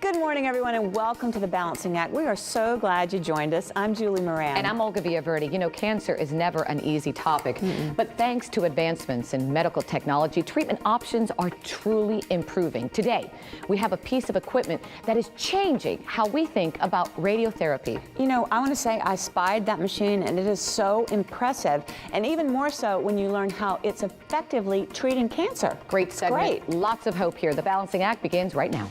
Good morning, everyone, and welcome to The Balancing Act. We are so glad you joined us. I'm Julie Moran. And I'm Olga Villaverde. You know, cancer is never an easy topic, but thanks to advancements in medical technology, treatment options are truly improving. Today, we have a piece of equipment that is changing how we think about radiotherapy. You know, I want to say I spied that machine, and it is so impressive, and even more so when you learn how it's effectively treating cancer. Great segment. Great. Lots of hope here. The Balancing Act begins right now.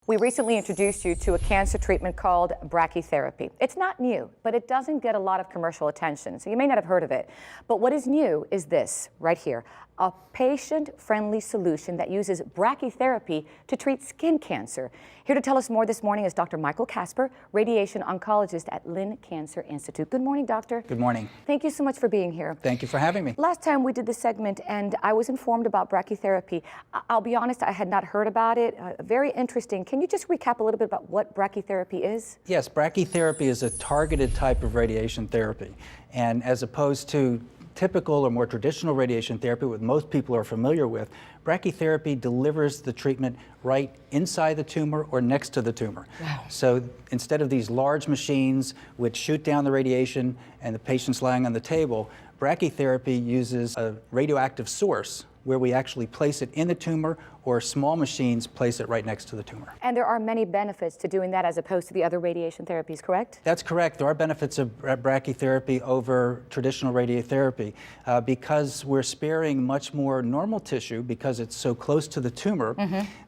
We recently introduced you to a cancer treatment called Brachytherapy. It's not new, but it doesn't get a lot of commercial attention, so you may not have heard of it. But what is new is this, right here, a patient-friendly solution that uses brachytherapy to treat skin cancer. Here to tell us more this morning is Dr. Michael Casper, radiation oncologist at Lynn Cancer Institute. Good morning, doctor. Good morning. Thank you so much for being here. Thank you for having me. Last time we did this segment and I was informed about brachytherapy. I'll be honest, I had not heard about it. Very interesting. Can you just recap a little bit about what brachytherapy is? Yes, brachytherapy is a targeted type of radiation therapy. And as opposed to typical or more traditional radiation therapy, what most people are familiar with, brachytherapy delivers the treatment right inside the tumor or next to the tumor. Wow. So instead of these large machines which shoot down the radiation and the patient's lying on the table, brachytherapy uses a radioactive source where we actually place it in the tumor, or small machines place it right next to the tumor. And there are many benefits to doing that as opposed to the other radiation therapies, correct? That's correct. There are benefits of brachytherapy over traditional radiotherapy because we're sparing much more normal tissue because it's so close to the tumor.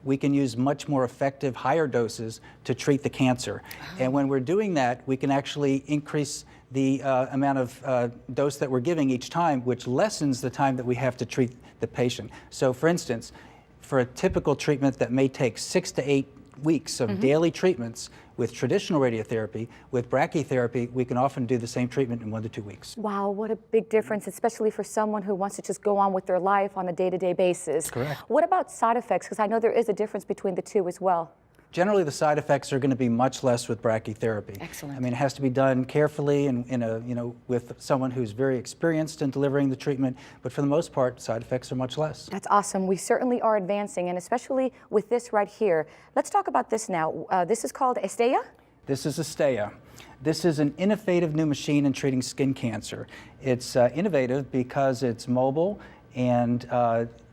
We can use much more effective, higher doses to treat the cancer. And when we're doing that, we can actually increase the amount of dose that we're giving each time, which lessens the time that we have to treat the patient. So for instance, for a typical treatment that may take 6 to 8 weeks of daily treatments with traditional radiotherapy, with brachytherapy, we can often do the same treatment in 1 to 2 weeks. Wow, what a big difference, especially for someone who wants to just go on with their life on a day-to-day basis. Correct. What about side effects? Because I know there is a difference between the two as well. Generally, the side effects are going to be much less with brachytherapy. Excellent. I mean, it has to be done carefully and with someone who's very experienced in delivering the treatment, but for the most part, side effects are much less. That's awesome. We certainly are advancing, and especially with this right here. Let's talk about this now. This is called Estea? This is Estea. This is an innovative new machine in treating skin cancer. It's innovative because it's mobile and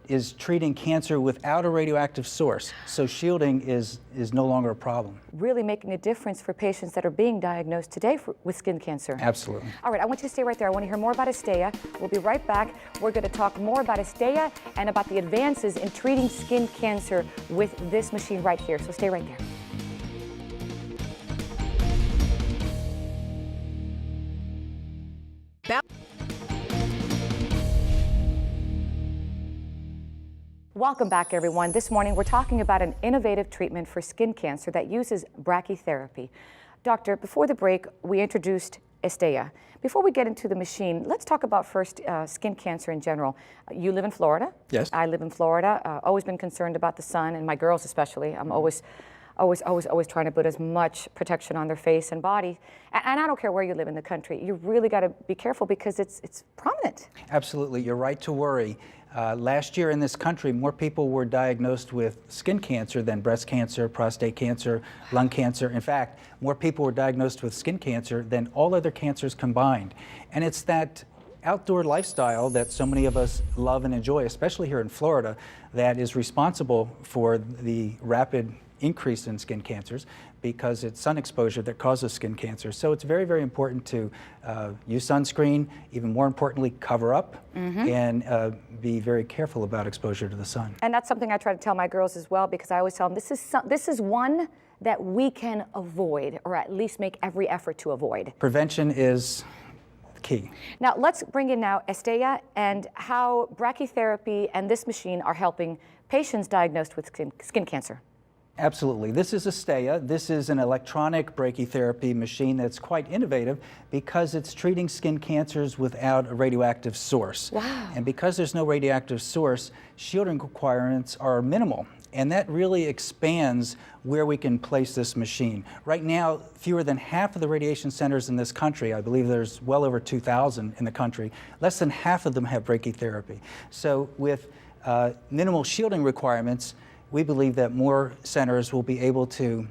is treating cancer without a radioactive source. So shielding is no longer a problem. Really making a difference for patients that are being diagnosed today with skin cancer. Absolutely. All right, I want you to stay right there. I want to hear more about Estea. We'll be right back. We're going to talk more about Estea and about the advances in treating skin cancer with this machine right here. So stay right there. Welcome back, everyone. This morning, we're talking about an innovative treatment for skin cancer that uses brachytherapy. Doctor, before the break, we introduced Estea. Before we get into the machine, let's talk about first skin cancer in general. You live in Florida. Yes. I live in Florida. Always been concerned about the sun, and my girls especially. I'm always trying to put as much protection on their face and body. And I don't care where you live in the country. You really got to be careful because it's prominent. Absolutely. You're right to worry. Last year in this country, more people were diagnosed with skin cancer than breast cancer, prostate cancer, lung cancer. In fact, more people were diagnosed with skin cancer than all other cancers combined. And it's that outdoor lifestyle that so many of us love and enjoy, especially here in Florida, that is responsible for the rapid increase in skin cancers because it's sun exposure that causes skin cancer. So it's very, very important to use sunscreen, even more importantly, cover up and be very careful about exposure to the sun. And that's something I try to tell my girls as well, because I always tell them this is one that we can avoid, or at least make every effort to avoid. Prevention is key. Now let's bring in now Estea and how brachytherapy and this machine are helping patients diagnosed with skin cancer. Absolutely. This is Astea. This is an electronic brachytherapy machine that's quite innovative because it's treating skin cancers without a radioactive source. Wow. And because there's no radioactive source, shielding requirements are minimal. And that really expands where we can place this machine. Right now, fewer than half of the radiation centers in this country, I believe there's well over 2,000 in the country, less than half of them have brachytherapy. So with minimal shielding requirements, we believe that more centers will be able to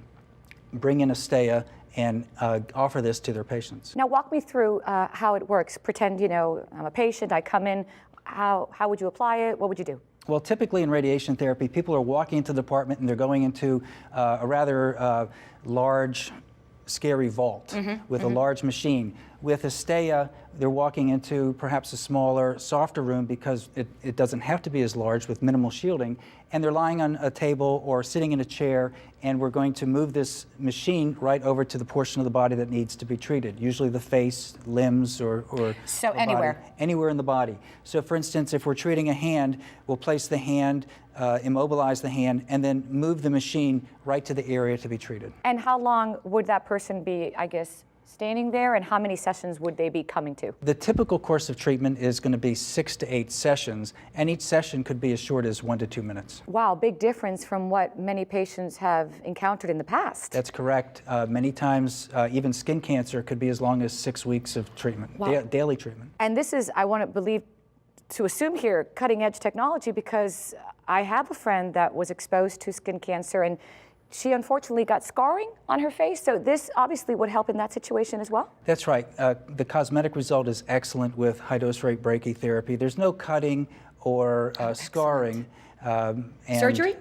bring in Astea and offer this to their patients. Now walk me through how it works. Pretend, you know, I'm a patient, I come in. How would you apply it? What would you do? Well, typically in radiation therapy, people are walking into the department and they're going into a rather large, scary vault with a large machine. With Astea, they're walking into perhaps a smaller, softer room because it doesn't have to be as large with minimal shielding, and they're lying on a table or sitting in a chair, and we're going to move this machine right over to the portion of the body that needs to be treated, usually the face, limbs, or so the anywhere. body, anywhere in the body. So for instance, if we're treating a hand, we'll place the hand, immobilize the hand, and then move the machine right to the area to be treated. And how long would that person be, I guess, standing there, and how many sessions would they be coming to? The typical course of treatment is going to be 6 to 8 sessions, and each session could be as short as 1 to 2 minutes. Wow, big difference from what many patients have encountered in the past. That's correct. Many times, even skin cancer could be as long as 6 weeks of treatment, daily treatment. And this is, I want to assume here, cutting edge technology, because I have a friend that was exposed to skin cancer, and she unfortunately got scarring on her face, so this obviously would help in that situation as well? That's right. The cosmetic result is excellent with high-dose rate brachytherapy. There's no cutting or scarring. And surgery?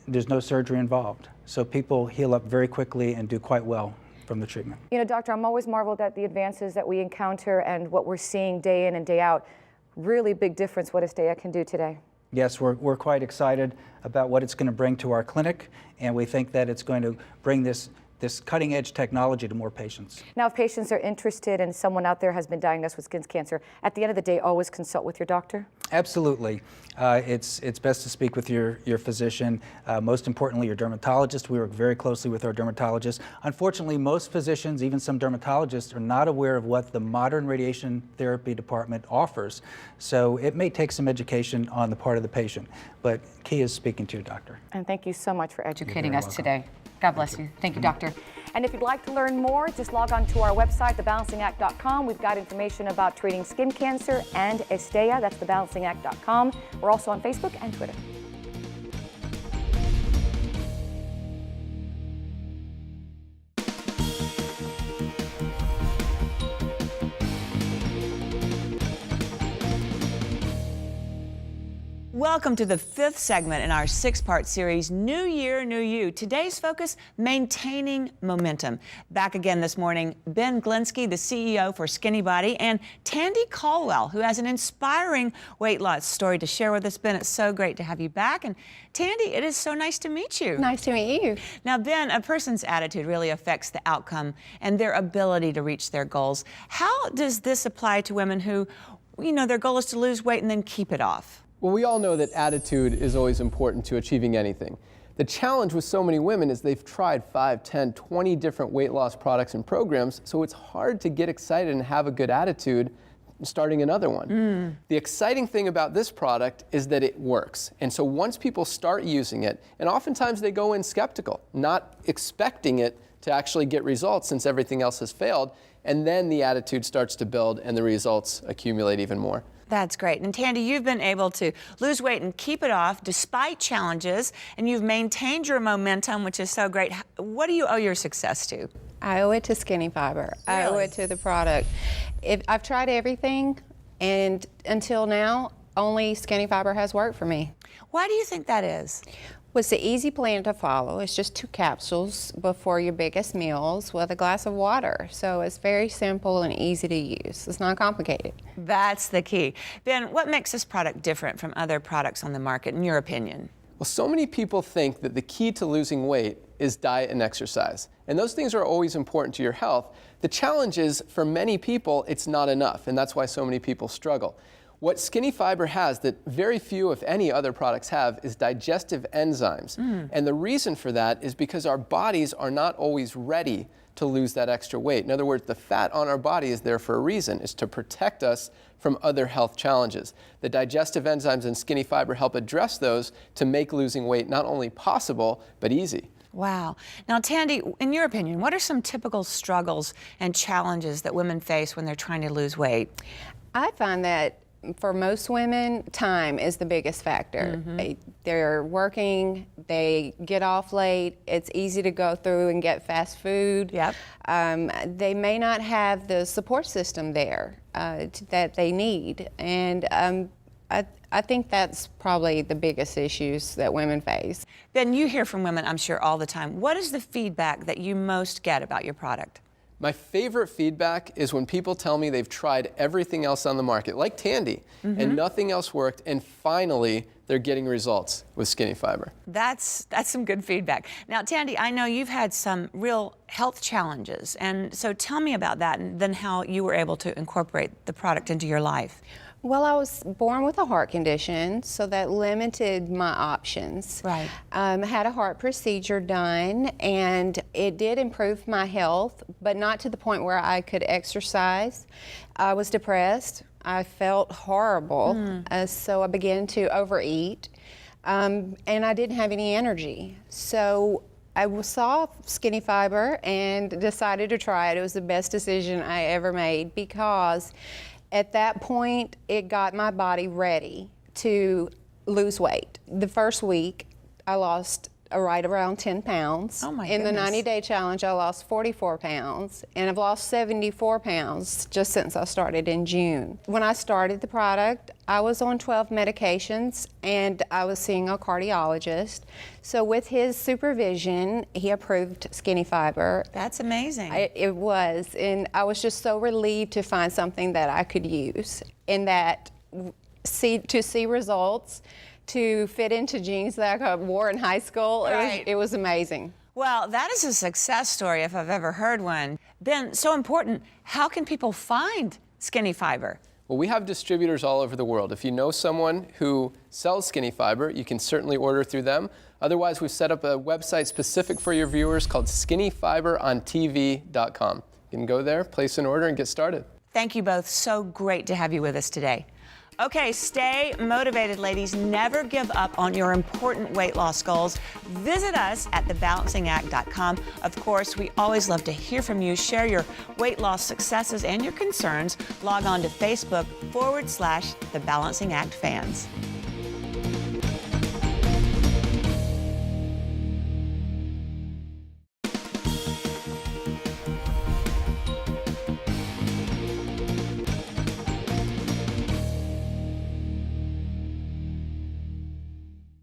There's no surgery involved. So people heal up very quickly and do quite well from the treatment. You know, doctor, I'm always marveled at the advances that we encounter and what we're seeing day in and day out. Really big difference what Astea can do today. Yes, we're quite excited about what it's going to bring to our clinic, and we think that it's going to bring this cutting-edge technology to more patients. Now, if patients are interested and someone out there has been diagnosed with skin cancer, at the end of the day, always consult with your doctor? Absolutely. It's best to speak with your physician, most importantly your dermatologist. We work very closely with our dermatologist. Unfortunately, most physicians, even some dermatologists, are not aware of what the modern radiation therapy department offers. So it may take some education on the part of the patient, but key is speaking to your doctor. And thank you so much for educating us today. God bless you. Thank you, doctor. And if you'd like to learn more, just log on to our website, thebalancingact.com. We've got information about treating skin cancer and Astea. That's thebalancingact.com. We're also on Facebook and Twitter. Welcome to the 5th segment in our 6-part series, New Year, New You. Today's focus, maintaining momentum. Back again this morning, Ben Glinsky, the CEO for Skinny Body, and Tandy Caldwell, who has an inspiring weight loss story to share with us. Ben, it's so great to have you back. And Tandy, it is so nice to meet you. Nice to meet you. Now, Ben, a person's attitude really affects the outcome and their ability to reach their goals. How does this apply to women who, you know, their goal is to lose weight and then keep it off? Well, we all know that attitude is always important to achieving anything. The challenge with so many women is they've tried 5, 10, 20 different weight loss products and programs, so it's hard to get excited and have a good attitude starting another one. The exciting thing about this product is that it works. And so once people start using it, and oftentimes they go in skeptical, not expecting it to actually get results since everything else has failed, and then the attitude starts to build and the results accumulate even more. That's great. And Tandy, you've been able to lose weight and keep it off despite challenges, and you've maintained your momentum, which is so great. What do you owe your success to? I owe it to Skinny Fiber. Really? I owe it to the product. I've tried everything, and until now, only Skinny Fiber has worked for me. Why do you think that is? It's an easy plan to follow. It's just 2 capsules before your biggest meals with a glass of water. So it's very simple and easy to use. It's not complicated. That's the key. Ben, what makes this product different from other products on the market, in your opinion? Well, so many people think that the key to losing weight is diet and exercise. And those things are always important to your health. The challenge is, for many people, it's not enough, and that's why so many people struggle. What Skinny Fiber has that very few, if any, other products have is digestive enzymes. And the reason for that is because our bodies are not always ready to lose that extra weight. In other words, the fat on our body is there for a reason. It's to protect us from other health challenges. The digestive enzymes in Skinny Fiber help address those to make losing weight not only possible, but easy. Wow. Now, Tandy, in your opinion, what are some typical struggles and challenges that women face when they're trying to lose weight? I find that for most women, time is the biggest factor. They're working, they get off late, it's easy to go through and get fast food. Yep. They may not have the support system there that they need. And I think that's probably the biggest issues that women face. Ben, you hear from women, I'm sure, all the time. What is the feedback that you most get about your product? My favorite feedback is when people tell me they've tried everything else on the market, like Tandy, and nothing else worked, and finally they're getting results with Skinny Fiber. That's some good feedback. Now, Tandy, I know you've had some real health challenges, and so tell me about that and then how you were able to incorporate the product into your life. Well, I was born with a heart condition, so that limited my options. Right. I had a heart procedure done, and it did improve my health, but not to the point where I could exercise. I was depressed. I felt horrible, so I began to overeat, and I didn't have any energy. So I saw Skinny Fiber and decided to try it. It was the best decision I ever made because at that point, it got my body ready to lose weight. The first week, I lost right around 10 pounds. Oh my In the goodness. 90-day challenge, I lost 44 pounds, and I've lost 74 pounds just since I started in June. When I started the product, I was on 12 medications, and I was seeing a cardiologist. So with his supervision, he approved Skinny Fiber. That's amazing. It was, and I was just so relieved to find something that I could use and that to see results, to fit into jeans that I wore in high school. Right. It was amazing. Well, that is a success story if I've ever heard one. Ben, so important, how can people find Skinny Fiber? Well, we have distributors all over the world. If you know someone who sells Skinny Fiber, you can certainly order through them. Otherwise, we've set up a website specific for your viewers called skinnyfiberontv.com. You can go there, place an order, and get started. Thank you both. So great to have you with us today. Okay, stay motivated, ladies. Never give up on your important weight loss goals. Visit us at thebalancingact.com. Of course, we always love to hear from you. Share your weight loss successes and your concerns. Log on to Facebook.com/The Balancing Act fans.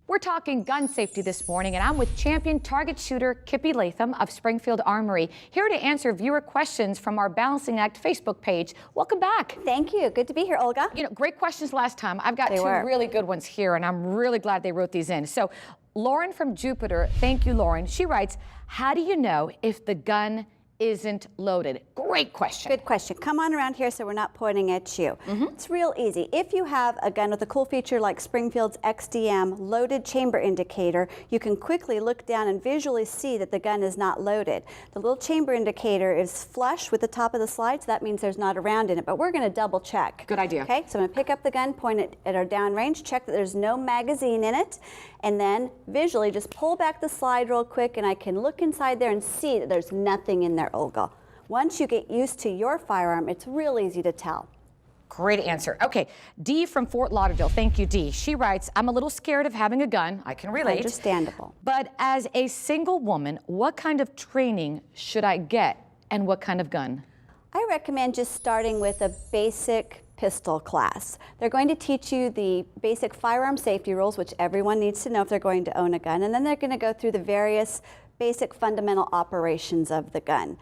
We're talking gun safety this morning, and I'm with champion target shooter Kippy Latham of Springfield Armory, here to answer viewer questions from our Balancing Act Facebook page. Welcome back. Thank you. Good to be here, Olga. You know, great questions last time. I've got They two were. really good ones here, and I'm really glad they wrote these in. So, Lauren from Jupiter, thank you, Lauren. She writes, how do you know if the gun isn't loaded? Great question. Good question. Come on around here so we're not pointing at you. It's real easy. If you have a gun with a cool feature like Springfield's XDM loaded chamber indicator, you can quickly look down and visually see that the gun is not loaded. The little chamber indicator is flush with the top of the slide, so that means there's not a round in it, but we're going to double check. Good idea. Okay, so I'm going to pick up the gun, point it at our downrange, check that there's no magazine in it, and then visually just pull back the slide real quick, and I can look inside there and see that there's nothing in there, Olga. Once you get used to your firearm, it's real easy to tell. Great answer. Okay, Dee from Fort Lauderdale. Thank you, Dee. She writes, I'm a little scared of having a gun. I can relate. Understandable. But as a single woman, what kind of training should I get, and what kind of gun? I recommend just starting with a basic pistol class. They're going to teach you the basic firearm safety rules, which everyone needs to know if they're going to own a gun, and then they're going to go through the various basic fundamental operations of the gun.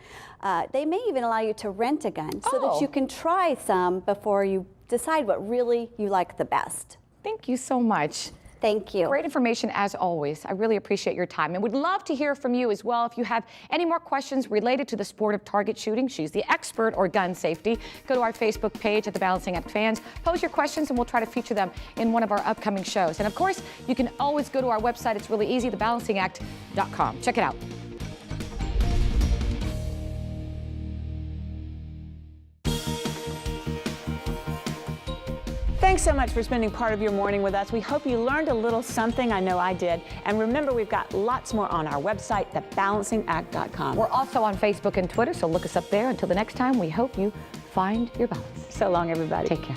They may even allow you to rent a gun so that you can try some before you decide what really you like the best. Thank you so much. Thank you. Great information as always. I really appreciate your time, and we'd love to hear from you as well. If you have any more questions related to the sport of target shooting, she's the expert, or gun safety, go to our Facebook page at the Balancing Act Fans, pose your questions, and we'll try to feature them in one of our upcoming shows. And of course, you can always go to our website. It's really easy, thebalancingact.com. Check it out. Thanks so much for spending part of your morning with us. We hope you learned a little something. I know I did. And remember, we've got lots more on our website, thebalancingact.com. We're also on Facebook and Twitter, so look us up there. Until the next time, we hope you find your balance. So long, everybody. Take care.